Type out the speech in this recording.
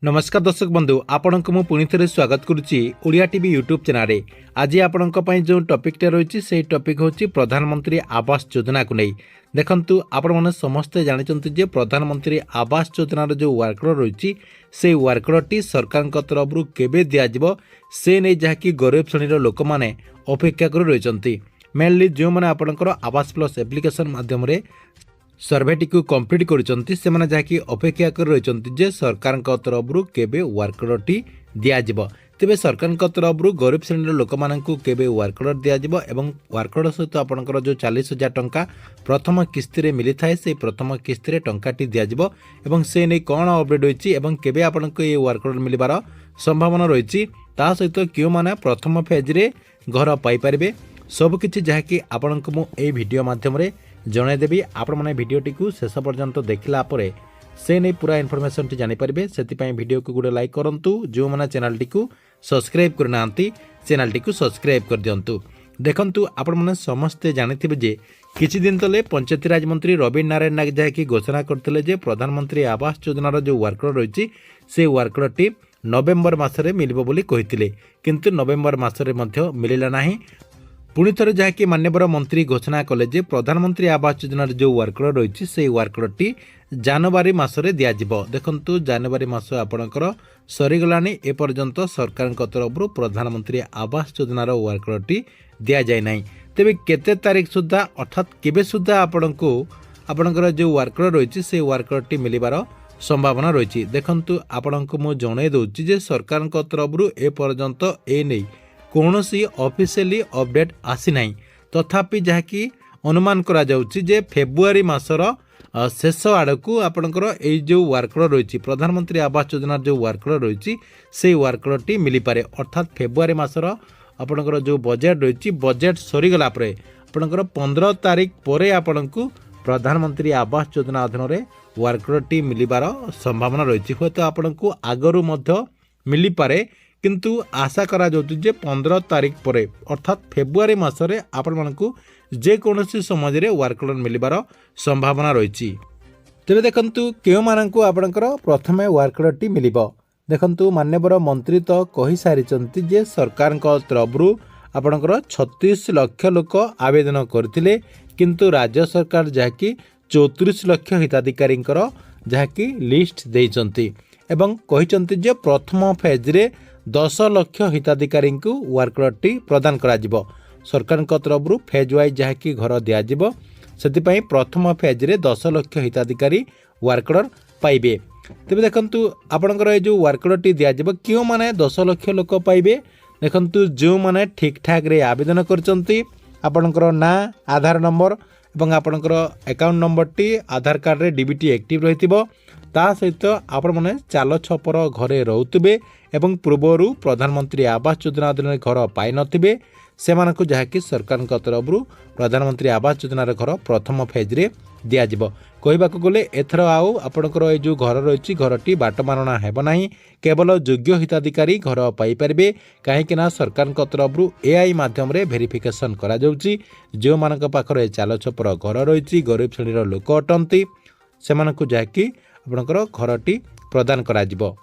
नमस्कार दर्शक बंधु आपण को पुणी थे स्वागत करुच्ची ओडिया टीवी यूट्यूब चैनल रे। आज आपण जो टॉपिकटा रही से टॉपिक हूँ प्रधानमंत्री आवास योजना को नहीं। देखंतु आपण मैंने समस्ते जानते जे प्रधानमंत्री आवास योजनार जो वर्कलोड रही से वर्कलोडटी सरकार तरफ केबे दिज्व से नहीं जहाँकि गरीब श्रेणी लोक मैंने अपेक्षा कर रही। मेनली जो मैंने आपणकर आवास प्लस एप्लिकेशन माध्यम सर्वेटी को कंप्लीट करुँच से जहाँकि अपेक्षा कर रही जे सरकार तरफ केबे वर्कलोडटी दिज्व। तेबे सरकार तरफ गरीब श्रेणी लोक मानू केबे वर्कलोड दिज्व एवं वर्कलोड सहित आपणकर जो 40,000 टंका प्रथम किस्ती मिली थाए से प्रथम किस्ती टंकाटी दिज्व एवं से नहीं कौन अपडेट होती एवं केबे आपनको ये वर्कलोड मिलबार संभावना रही ता सहित क्यों माने प्रथम फेज्रे घर पाइपर सबकि जहाँकि आपण को मुझे वीडियो माध्यम जनईदेवी। आपण मैंने वीडियोटी को शेष पर्यंत देखला परे से नहीं पूरा इनफॉरमेशन टी जानीपारे से वीडियो को गोटे लाइक करूँ। जो मैंने चैनल टी को सब्सक्राइब करना चैनल टी को सब्सक्राइब कर दिंतु। देखंतु आपण मैंने समस्ते जानिथिबे जे किछि दिन तले पंचायती राज मंत्री रवीन नारायण नाग जहाँकि घोषणा करथिले जे प्रधानमंत्री आवास योजनार जो वर्कलोड रही से वर्कलोडटी नवेम्बर मासरे मिलिबो बोली कहिथिले, किंतु नवेम्बर मासरे मध्य मिलिला नाही। पुणी थे जहाँकि माननीय मंत्री घोषणा कले जे प्रधानमंत्री आवास योजनार जो वर्कलोड रही से वर्कलोडटी जनवरी मासरे दिज्व। देखंतु जनवरी मास आपणकर सरीगलानी एपर्यंत सरकार तरफ प्रधानमंत्री आवास योजनार वर्कलोडटी दि जाए ना। तेबे केते तारीख सुधा अर्थात केबे सुधा आपणको आपणकर जो वर्कलोड रही से वर्कलोडटी मिलिबार संभावना रही। देखंतु आपणको मु जणाई दउची जे सरकार तरफ एपर्यंत ए नहीं कौनसी ऑफिशियली अपडेट आसी नहीं। तथापि जहाँकि अनुमान करा जाउची जे फेब्रुआरी मासर शेष आड़क आपणकर ये जो वर्कलोड रही प्रधानमंत्री आवास योजनार जो वर्कलोड रही से वर्कलोडटी मिली पारे। अर्थात फेब्रुआरी मासर आपणकर जो बजेट रही बजेट सरीगला परे आपणकर 15 तारीख पर आपणको प्रधानमंत्री आवास योजना अधीन में वर्कलोडटी मिलिबार संभावना रही। हूँ तो आपणको आगरू मध्य मिली पारे, किंतु आशा करा जाउछि जे 15 तारीख पर अर्थात फेब्रुआरी मासरे आपण मानकु जे कोनोसी समय रे वर्कलोड मिलिबार संभावना रही। तेबे देखंतु केउ मानकु आपणकर प्रथमे वर्कलोडटी मिलिबो। देखंतु माननीय मंत्री तो कहि सारिचंती जे सरकार तरफरु आपणकर 36 लाख लोक आवेदन करथिले, किंतु राज्य सरकार जहाँकि 34 लाख हिताधिकारी जहाँकि लिस्ट देइचंती एवं कहिचंती जे प्रथम फेज रे 10 लाख हिताधिकारी को वर्कलोडटी प्रदान करा जिवो। सरकार तरफ फेज वाइज जहाँकि घर दिज्व से प्रथम फेज रे 10 लाख हिताधिकारी वर्कलोड पाइबे। तेबे देखंतु आपणकर ये जो वर्कलोडटी दिज्व क्यों माने 10 लाख लोक पाइबे। देखंतु जो माने ठीक ठाक रे आवेदन करचंती आपणकर ना आधार नंबर एवं आपणकर अकाउंट नंबर टी आधार कार्ड रे डीबीटी एक्टिव रहितिबो, ता सहित आपण माने चाल छपर घरे रहउतबे एवं पूर्वरु प्रधानमंत्री आवास योजना अधीन घर पाई नथिबे से मानकु जहाँकि सरकार तरफ प्रधानमंत्री आवास योजनार घर प्रथम फेज रे दिज्व। कहबाक गले एथर आउ आपणकर ये जो घर रही घरटी बाटमारणा हेब नाही, केवल योग्य हिताधिकारी घर पाई परिबे। कहीं सरकार तरफ एआई माध्यम रे वेरिफिकेशन करा जाउची। जो मानक पाखरे चाल छपर घर रही गरीब श्रेणीर लोक अटंती से मानकु जहाँकि आपणकर घरटी प्रदान करा जिवो।